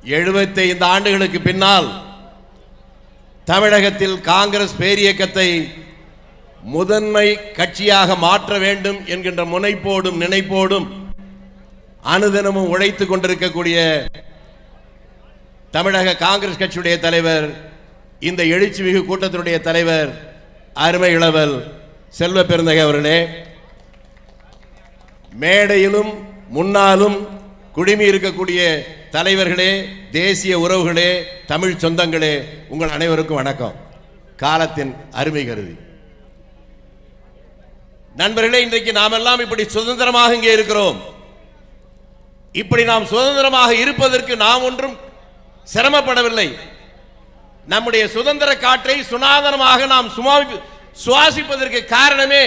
75 ஆண்டுகளுக்கு பின்னால் தமிழகத்தில் காங்கிரஸ் பேரியக்கத்தை முதன்மை கட்சியாக மாற்ற வேண்டும் என்கின்ற முனைப்போடும் நினைப்போடும் அனுதினமும் உழைத்துக் கொண்டிருக்கக்கூடிய தமிழக காங்கிரஸ் கட்சியுடைய தலைவர், இந்த எழுச்சிமிகு கூட்டத்தினுடைய தலைவர் அருமை இளவல் செல்வ பெருந்தகை அவர்களே, மேடையிலும் முன்னாலும் குழுமி இருக்கக்கூடிய தலைவர்களே, தேசிய உறவுகளே, தமிழ் சொந்தங்களே, உங்கள் அனைவருக்கும் வணக்கம். காலத்தின் அருமை கருதி நண்பர்களே, இன்றைக்கு நாம் எல்லாம் இப்படி சுதந்திரமாக இங்கே இருக்கிறோம். இப்படி நாம் சுதந்திரமாக இருப்பதற்கு நாம் ஒன்றும் சிரமப்படவில்லை. நம்முடைய சுதந்திர காற்றை சுனாதனமாக நாம் சுவாசிப்பதற்கு காரணமே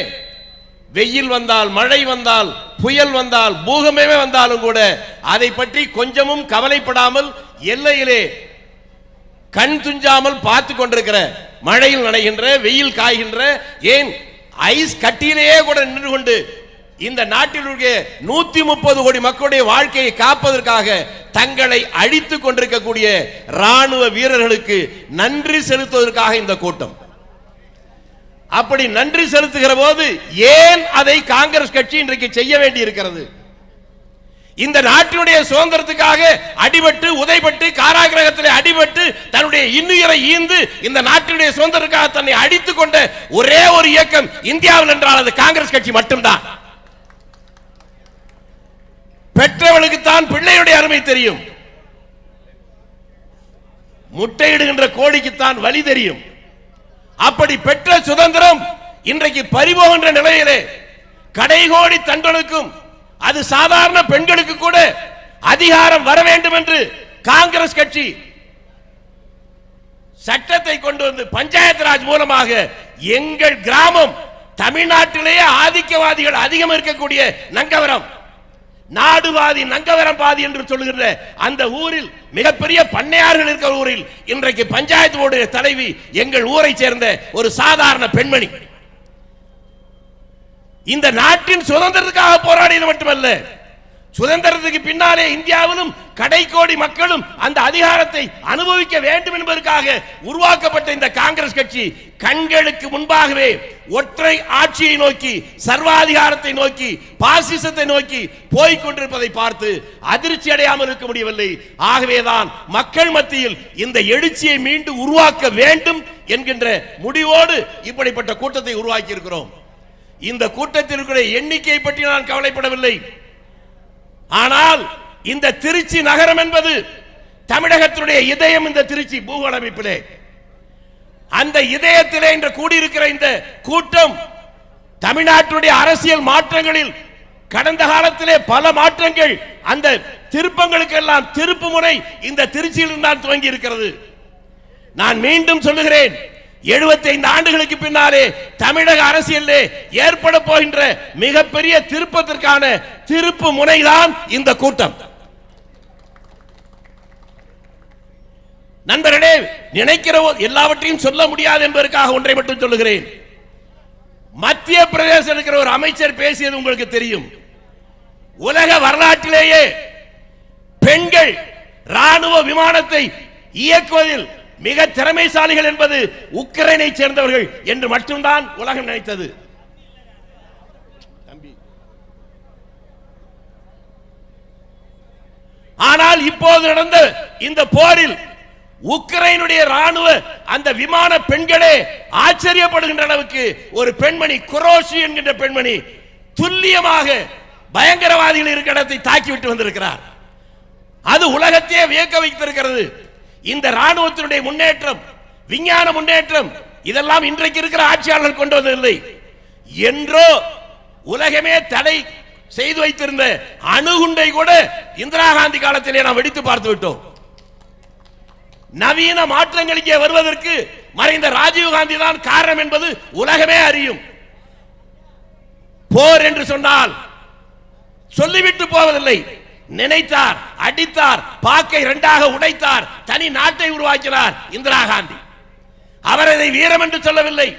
வெயில் வந்தால், மழை வந்தால், புயல் வந்தால், பூகம்பமே வந்தாலும் கூட அதை பற்றி கொஞ்சமும் கவலைப்படாமல் எல்லையிலே கண் துஞ்சாமல் பார்த்து கொண்டிருக்கிற, மழையில் நனைகின்ற, வெயில் காய்கின்ற, ஏன் ஐஸ் கட்டியிலேயே கூட நின்று கொண்டு இந்த நாட்டில் உள்ள 130 கோடி மக்களுடைய வாழ்க்கையை காப்பதற்காக தங்களை அழித்துக் கொண்டிருக்கக்கூடிய ராணுவ வீரர்களுக்கு நன்றி செலுத்துவதற்காக இந்த கூட்டம். அப்படி நன்றி செலுத்துகிற போது ஏன் அதை காங்கிரஸ் கட்சி இன்றைக்கு செய்ய வேண்டி இருக்கிறது? இந்த நாட்டினுடைய சுதந்திரத்துக்காக அடிபட்டு உதைபட்டு காராகிரகத்தில் அடிபட்டு தன்னுடைய இன்னுயிரை ஈந்து இந்த நாட்டினுடைய சுதந்திரத்துக்காக தன்னை அடித்துக் கொண்ட ஒரே ஒரு இயக்கம் இந்தியாவில் என்றால் அது காங்கிரஸ் கட்சி மட்டும்தான். பெற்றவளுக்கு தான் பிள்ளையுடைய அருமை தெரியும், முட்டையிடுகின்ற கோழிக்குத்தான் வலி தெரியும். அப்படி பெற்ற சுதந்திரம் இன்றைக்கு பறிபோகின்ற நிலையிலே கடைகோடி தண்டனுக்கும், அது சாதாரண பெண்களுக்கு கூட அதிகாரம் வர வேண்டும் என்று காங்கிரஸ் கட்சி சட்டத்தை கொண்டு வந்து பஞ்சாயத்து ராஜ் மூலமாக எங்கள் கிராமம், தமிழ்நாட்டிலேயே ஆதிக்கவாதிகள் அதிகம் இருக்கக்கூடிய நங்கவரம், நாடுவாதி நங்கவரம் பாதி என்று சொல்லுகிற அந்த ஊரில், மிகப்பெரிய பண்ணையார்கள் இருக்கிற ஊரில் இன்றைக்கு பஞ்சாயத்து போர்டு தலைவி எங்கள் ஊரை சேர்ந்த ஒரு சாதாரண பெண்மணி. இந்த நாட்டின் சுதந்திரத்துக்காக போராடியது மட்டுமல்ல, சுதந்திரத்துக்கு பின்னாலே இந்தியாவிலும் கடைக்கோடி மக்களும் அந்த அதிகாரத்தை அனுபவிக்க வேண்டும் என்பதற்காக உருவாக்கப்பட்ட இந்த காங்கிரஸ் கட்சி கண்களுக்கு முன்பாகவே ஒற்றை ஆட்சியை நோக்கி, சர்வாதிகாரத்தை நோக்கி, பாசிசத்தை நோக்கி போய்கொண்டிருப்பதை பார்த்து அதிர்ச்சி அடையாமல் இருக்க முடியவில்லை. ஆகவேதான் மக்கள் மத்தியில் இந்த எழுச்சியை மீண்டும் உருவாக்க வேண்டும் என்கின்ற முடிவோடு இப்படிப்பட்ட கூட்டத்தை உருவாக்கி இருக்கிறோம். இந்த கூட்டத்திற்குரிய எண்ணிக்கையை பற்றி நான் கவலைப்படவில்லை. ஆனால் இந்த திருச்சி நகரம் என்பது தமிழகத்தினுடைய இதயம். இந்த திருச்சி பூகோள அமைப்பிலே அந்த இதயத்திலே இன்று கூடியிருக்கிற இந்த கூட்டம் தமிழ்நாட்டுடைய அரசியல் மாற்றங்களில் கடந்த காலத்திலே பல மாற்றங்கள், அந்த திருப்பங்களுக்கு எல்லாம் திருப்பு முறை இந்த திருச்சியில் தான் துவங்கி இருக்கிறது. நான் மீண்டும் சொல்லுகிறேன், 75 ஆண்டுகளுக்கு பின்னாலே தமிழக அரசியலிலே ஏற்பட போகின்ற மிகப்பெரிய திருப்பத்திற்கான திருப்பு முனைதான் இந்த கூட்டம். நண்பர்களே, நினைக்கிற எல்லாவற்றையும் சொல்ல முடியாது என்பதற்காக ஒன்றை மட்டும் சொல்லுகிறேன். மத்திய பிரதேசத்தில் இருக்கிற ஒரு அமைச்சர் பேசியது உங்களுக்கு தெரியும். உலக வரலாற்றிலேயே பெண்கள் ராணுவ விமானத்தை இயக்குவதில் மிக திறமைசாலிகள் என்பது உக்ரைனை சேர்ந்தவர்கள் என்று மட்டும்தான் உலகம் நினைத்தது. ஆனால் இப்போது நடந்த இந்த போரில் உக்ரைனுடைய ராணுவ அந்த விமான பெண்களே ஆச்சரியப்படுகின்ற அளவுக்கு ஒரு பெண்மணி, குரோஷி என்கின்ற பெண்மணி, துல்லியமாக பயங்கரவாதிகள் இருக்கிற இடத்தை தாக்கிவிட்டு வந்திருக்கிறார். அது உலகத்தையே வியக்க வைத்திருக்கிறது. இந்த ராணுவத்தினுடைய முன்னேற்றம், விஞ்ஞான முன்னேற்றம், இதெல்லாம் இன்றைக்கு இருக்கிற ஆட்சியாளர்கள் கொண்டு வந்ததில்லை. என்றோ உலகமே தடை செய்து வைத்திருந்த அணுகுண்டை கூட இந்திரா காந்தி காலத்திலே நாம் வெடித்து பார்த்து விட்டோம். நவீன மாற்றங்கள் இங்கே வருவதற்கு மறைந்த ராஜீவ் காந்தி தான் காரணம் என்பது உலகமே அறியும். போர் என்று சொன்னால் சொல்லிவிட்டு போவதில்லை. நினைத்தார், அடித்தார், பாக்கை இரண்டாக உடைத்தார், தனி நாட்டை உருவாக்கினார் இந்திரா காந்தி. அவர் அதை வீரம் என்று சொல்லவில்லை.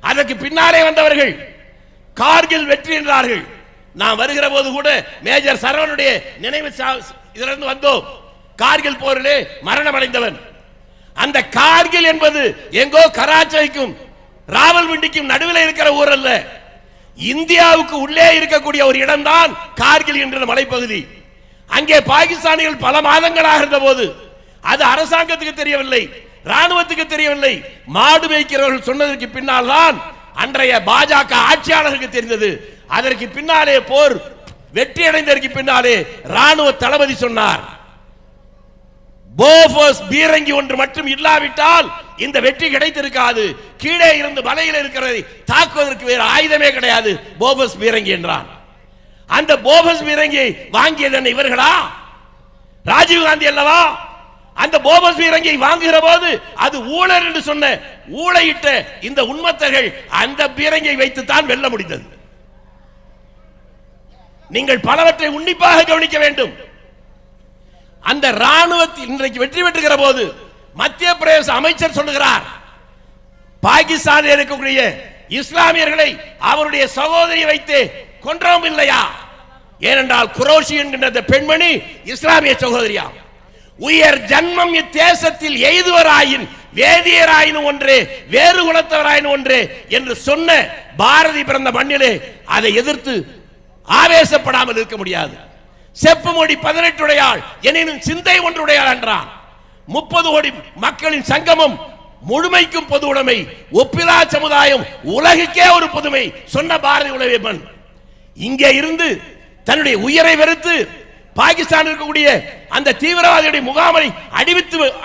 அதற்கு பின்னாலே வந்தவர்கள் கார்கில் வெற்றி என்றார்கள். நாம் வருகிற போது கூட மேஜர் சரவணுடைய நினைவு இதிலிருந்து வந்தோம். கார்கில் போரிலே மரணமடைந்தவன். அந்த கார்கில் என்பது எங்கோ கராச்சிக்கும் ராவல்பிண்டிக்கும் நடுவில் இருக்கிற ஊர் அல்ல, இந்தியாவுக்கு உள்ளே இருக்கக்கூடிய ஒரு இடம்தான் கார்கில் என்ற மலைப்பகுதி. அங்கே பாகிஸ்தானிகள் பல மாதங்களாக இருந்த போது அது அரசாங்கத்துக்கு தெரியவில்லை, ராணுவத்துக்கு தெரியவில்லை. மாடு மேய்க்கிறவர்கள் சொன்னதற்கு பின்னால் தான் அன்றைய பாஜக ஆட்சியாளர்களுக்கு தெரிந்தது. அதற்கு பின்னாலே போர் வெற்றி அடைந்ததற்கு பின்னாலே ராணுவ தளபதி சொன்னார், போஃபர்ஸ் பீரங்கி ஒன்று மட்டும் இல்லாவிட்டால் இந்த வெற்றி கிடைத்திருக்காது. கீழே இருந்து மலையில் இருக்கிறதை தாக்குவதற்கு வேறு ஆயுதமே கிடையாது, போஃபர்ஸ் பீரங்கி என்றான். அந்த போஃபர்ஸ் பீரங்கியை வாங்கியது இவர்களா? ராஜீவ் காந்தி அல்லவா? அந்த போஃபர்ஸ் பீரங்கியை வாங்குகிற போது அது ஊழல் என்று சொன்ன ஊழையிட்ட இந்த உண்மத்தர்கள் அந்த பீரங்கியை வைத்துத்தான் வெல்ல முடிந்தது. நீங்கள் பலவற்றை உன்னிப்பாக கவனிக்க வேண்டும். அந்த ராணுவத்தில் இன்றைக்கு வெற்றி பெற்றுகிற போது மத்திய பிரதேச அமைச்சர் சொல்லுகிறார், பாகிஸ்தானில் இருக்கக்கூடிய இஸ்லாமியர்களை அவருடைய சகோதரியை வைத்து கொன்றோம் இல்லையா? ஏனென்றால் குரோஷி என்கின்ற பெண்மணி இஸ்லாமிய சகோதரியா. உயர் ஜன்மம் இத்தேசத்தில் எய்துவராயின் வேதியராயினும் ஒன்றே வேறு குலத்தவராயினும் ஒன்றே என்று சொன்ன பாரதி பிறந்த மண்ணிலே அதை எதிர்த்து ஆவேசப்படாமல் இருக்க முடியாது. செப்பு மொழி 18 உடையாள் எனினும் சிந்தை ஒன்றுடையாள் என்றான். 30 கோடி மக்களின் சங்கமம் முழுமைக்கும் பொது உடைமை, ஒப்பிலா சமுதாயம் உலகுக்கே ஒரு புதுமை சொன்ன பாரதி உலகமன் இங்கே இருந்து தன்னுடைய உயிரை வெறுத்து பாகிஸ்தான் இருக்கக்கூடிய அந்த தீவிரவாதியுடைய முகாமை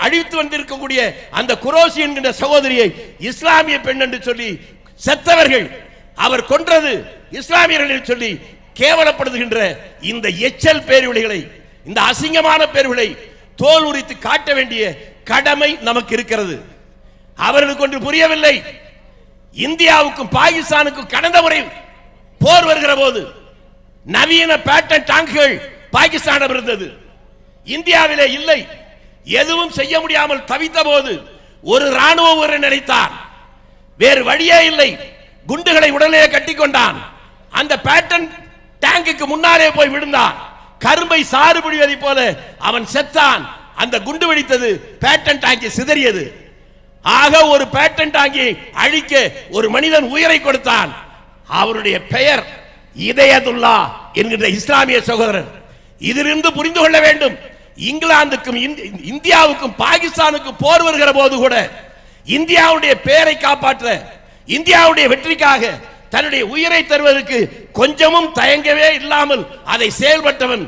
அழிவித்து வந்திருக்கக்கூடிய அந்த குரோசி என்கின்ற சகோதரியை இஸ்லாமிய பெண் என்று சொல்லி செத்தவர்கள் அவர் கொன்றது இஸ்லாமியர்கள் சொல்லி கேவலப்படுத்துகின்ற இந்த எச்சல் பேர்வழிகளை, இந்த அசிங்கமான பேர்வழிகளை தோல் உரித்து காட்ட வேண்டிய கடமை நமக்கு இருக்கிறது. அவர்களுக்கு ஒன்று புரியவில்லை. இந்தியாவுக்கும் பாகிஸ்தானுக்கும் கடந்த முறை போர் வருகிற போது நவீன பேட்டன் டாங்குகள் பாகிஸ்தானிடம் இருந்தது, இந்தியாவிலே இல்லை. எதுவும் செய்ய முடியாமல் தவித்த போது ஒரு ராணுவ வீரர் நினைத்தார், வேறு வழியே இல்லை, குண்டுகளை உடனே கட்டிக்கொண்டான். அந்த பேட்டன் டேங்குக்கு முன்னாலே போய் விழுந்தான். கரும்பை சாறு பிடிவதை போல அவன் செத்தான். அந்த குண்டு வெடித்தது, பேட்டன் டாங்கி சிதறியது. ஆக ஒரு பேட்டன் டாங்கி அழிக்க ஒரு மனிதன் உயிரை கொடுத்தான். அவருடைய பெயர் இதயதுல்லா என்கிற இஸ்லாமிய சகோதரன். இதிலிருந்து புரிந்து கொள்ள வேண்டும், இங்கிலாந்துக்கும் இந்தியாவுக்கும் பாகிஸ்தானுக்கும் போர் வருகிற போது கூட இந்தியாவுடைய பெயரை காப்பாற்ற, இந்தியாவுடைய வெற்றிக்காக தன்னுடைய உயிரை தருவதற்கு கொஞ்சமும் தயங்கவே இல்லாமல் அதை செயல்பட்டவன்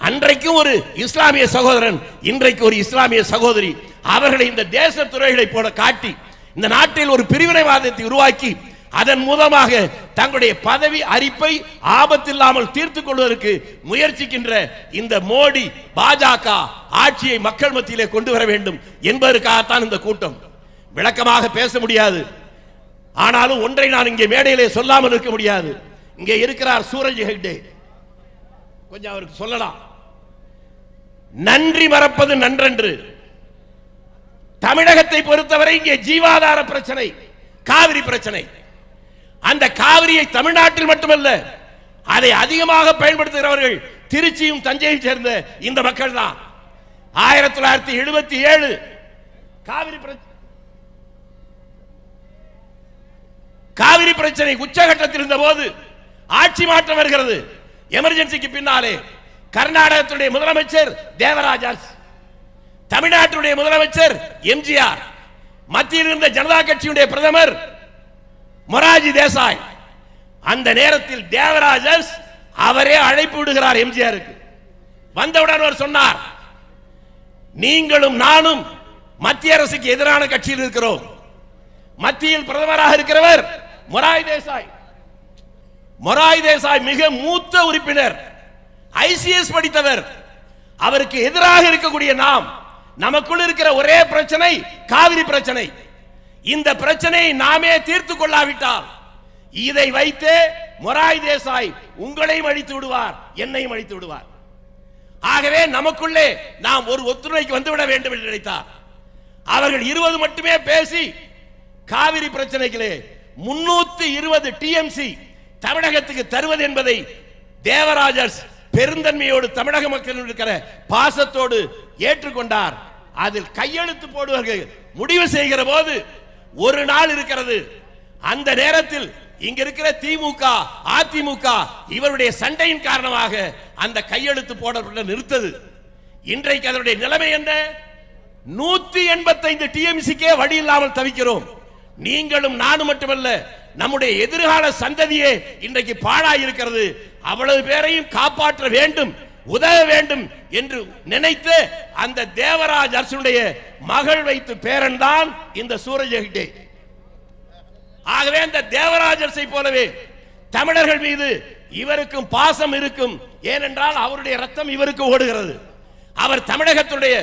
அன்றைக்கும் ஒரு இஸ்லாமிய சகோதரன், இன்றைக்கு ஒரு இஸ்லாமிய சகோதரி. அவர்களை இந்த தேச துறைகளை போல காட்டி இந்த நாட்டில் ஒரு பிரிவினைவாதத்தை உருவாக்கி அதன் மூலமாக தங்களுடைய பதவி அரிப்பை ஆபத்தில்லாமல் தீர்த்துக் கொள்வதற்கு முயற்சிக்கின்ற இந்த மோடி பாஜக ஆட்சியை மக்கள் மத்தியிலே கொண்டு வர வேண்டும் என்பதற்காகத்தான் இந்த கூட்டம். விளக்கமாக பேச முடியாது, ஆனாலும் ஒன்றை நான் இங்கே மேடையிலே சொல்லாமல் இருக்க முடியாது. இங்கே இருக்கிறார் சூரஜ் ஹெக்டே, கொஞ்சம் அவருக்கு சொல்லலாம். நன்றி மறப்பது நன்றன்று. தமிழகத்தை பொறுத்தவரை இங்கே ஜீவாதார பிரச்சனை, காவிரி பிரச்சனை. அந்த காவிரியை தமிழ்நாட்டில் மட்டுமல்ல, அதை அதிகமாக பயன்படுத்துகிறவர்கள் திருச்சியும் தஞ்சையும் சேர்ந்த இந்த மக்கள் தான். 1977 காவிரி பிரச்சனை உச்சகட்டத்தில் இருந்த போது ஆட்சி மாற்றம் வருகிறது. எமர்ஜென்சிக்கு பின்னாலே கர்நாடகத்துடைய முதலமைச்சர் தேவராஜ், தமிழ்நாட்டுடைய முதலமைச்சர் எம்ஜிஆர், மத்தியில் இருந்த ஜனதா கட்சியுடைய பிரதமர் மொராஜி தேசாய். அந்த நேரத்தில் தேவராஜ் அவரே அழைப்பு விடுகிறார் எம்ஜிஆருக்கு. வந்தவுடன் அவர் சொன்னார், நீங்களும் நானும் மத்திய அரசுக்கு எதிரான கட்சியில் இருக்கிறோம். மத்தியில் பிரதமராக இருக்கிறவர் மொராஜி தேசாய். மொராஜி தேசாய் மிக மூத்த உறுப்பினர், ஐசிஎஸ் படித்தவர். அவருக்கு எதிராக இருக்கக்கூடிய நாம், நமக்குள் இருக்கிற ஒரே பிரச்சனை காவிரி பிரச்சனை. இந்த பிரச்சனையை நாமே தீர்த்துக் கொள்ளாவிட்டால் இதை வைத்து மொராஜி தேசாய் உங்களையும் அழித்து விடுவார், என்னையும் அழித்து விடுவார். ஆகவே நமக்குள்ளே நாம் ஒரு ஒத்துழைக்கு வந்துவிட வேண்டும் என்று நினைத்தார். அவர்கள் 20 மட்டுமே பேசி காவிரி பிரச்சனைகளே 320 டிஎம்சி தமிழகத்துக்கு தருவது என்பதை தேவராஜர் பெருந்தன்மையோடு தமிழக மக்கள் இருக்கிற பாசத்தோடு ஏற்றுக்கொண்டார். அதில் கையெழுத்து போடுவார்கள் முடிவு செய்கிற போது ஒரு நாள் இருக்கிறது. அந்த நேரத்தில் இங்க இருக்கிற திமுக அதிமுக இவருடைய சண்டையின் காரணமாக அந்த கையெழுத்து போடப்பட்ட நிறுத்தது. இன்றைக்கு அதனுடைய நிலைமை என்ன? 185 டிஎம்சிக்கே வழி இல்லாமல் தவிக்கிறோம். நீங்களும் நானும் மட்டுமல்ல, நம்முடைய எதிர்கால சந்ததியே இன்றைக்கு பாழாய் இருக்கிறது. அவ்வளவு பேரையும் காப்பாற்ற வேண்டும், உதவ வேண்டும் என்று நினைத்து அந்த தேவராஜ் அரசுடைய மகள் வைத்து பேரன் தான் இந்த சூரஜ் ஹெக்டே. ஆகவே அந்த தேவராஜ் அரசை போலவே தமிழர்கள் மீது இவருக்கும் பாசம் இருக்கும். ஏனென்றால் அவருடைய ரத்தம் இவருக்கு ஓடுகிறது. அவர் தமிழகத்துடைய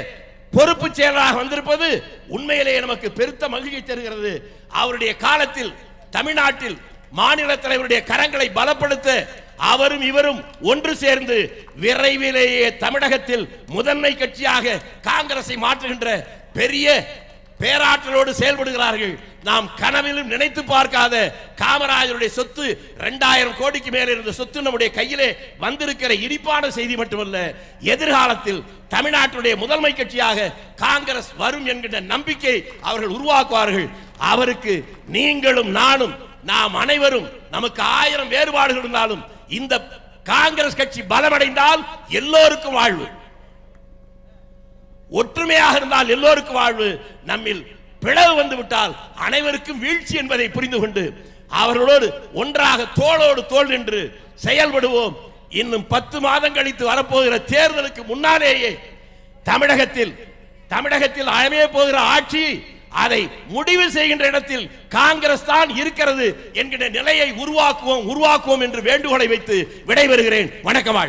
பொறுப்பு செயலராக வந்திருப்பது உண்மையிலேயே நமக்கு பெருத்த மகிழ்ச்சி தருகிறது. அவருடைய காலத்தில் தமிழ்நாட்டில் மாநில தலைவருடைய கரங்களை பலப்படுத்த அவரும் இவரும் ஒன்று சேர்ந்து விரைவிலேயே தமிழகத்தில் முதன்மை கட்சியாக காங்கிரஸை மாற்றுகின்ற பெரிய பேராற்றலோடு செயல்படுகிறார்கள். நாம் கனவிலும் நினைத்து பார்க்காத காமராஜருடைய சொத்து 2000 கோடிக்கு மேல் இருந்த சொத்து நம்முடைய கையிலே வந்திருக்கிற இனிப்பான செய்தி மட்டுமல்ல, எதிர்காலத்தில் தமிழ்நாட்டுடைய முதன்மை கட்சியாக காங்கிரஸ் வரும் என்கின்ற நம்பிக்கை அவர்கள் உருவாக்குவார்கள். அவருக்கு நீங்களும் நானும் நாம் அனைவரும், நமக்கு 1000 வேறுபாடுகள் இருந்தாலும் இந்த காங்கிரஸ் கட்சி பலமடைந்தால் எல்லோருக்கும் வாழ்வு, ஒற்றுமையாக இருந்தால் எல்லோருக்கும் வாழ்வு. நம்மில் பிளவு வந்து விட்டால் அனைவருக்கும் வீழ்ச்சி என்பதை புரிந்து கொண்டு அவர்களோடு ஒன்றாக தோளோடு தோள் நின்று செயல்படுவோம். இன்னும் 10 மாதம் கழித்து வரப்போகிற தேர்தலுக்கு முன்னாலேயே தமிழகத்தில் அமைய போகிற ஆட்சி அதை முடிவு செய்கின்ற இடத்தில் காங்கிரஸ் தான் இருக்கிறது என்கிற நிலையை உருவாக்குவோம் என்று வேண்டுகோளை வைத்து விடைபெறுகிறேன். வணக்கம்.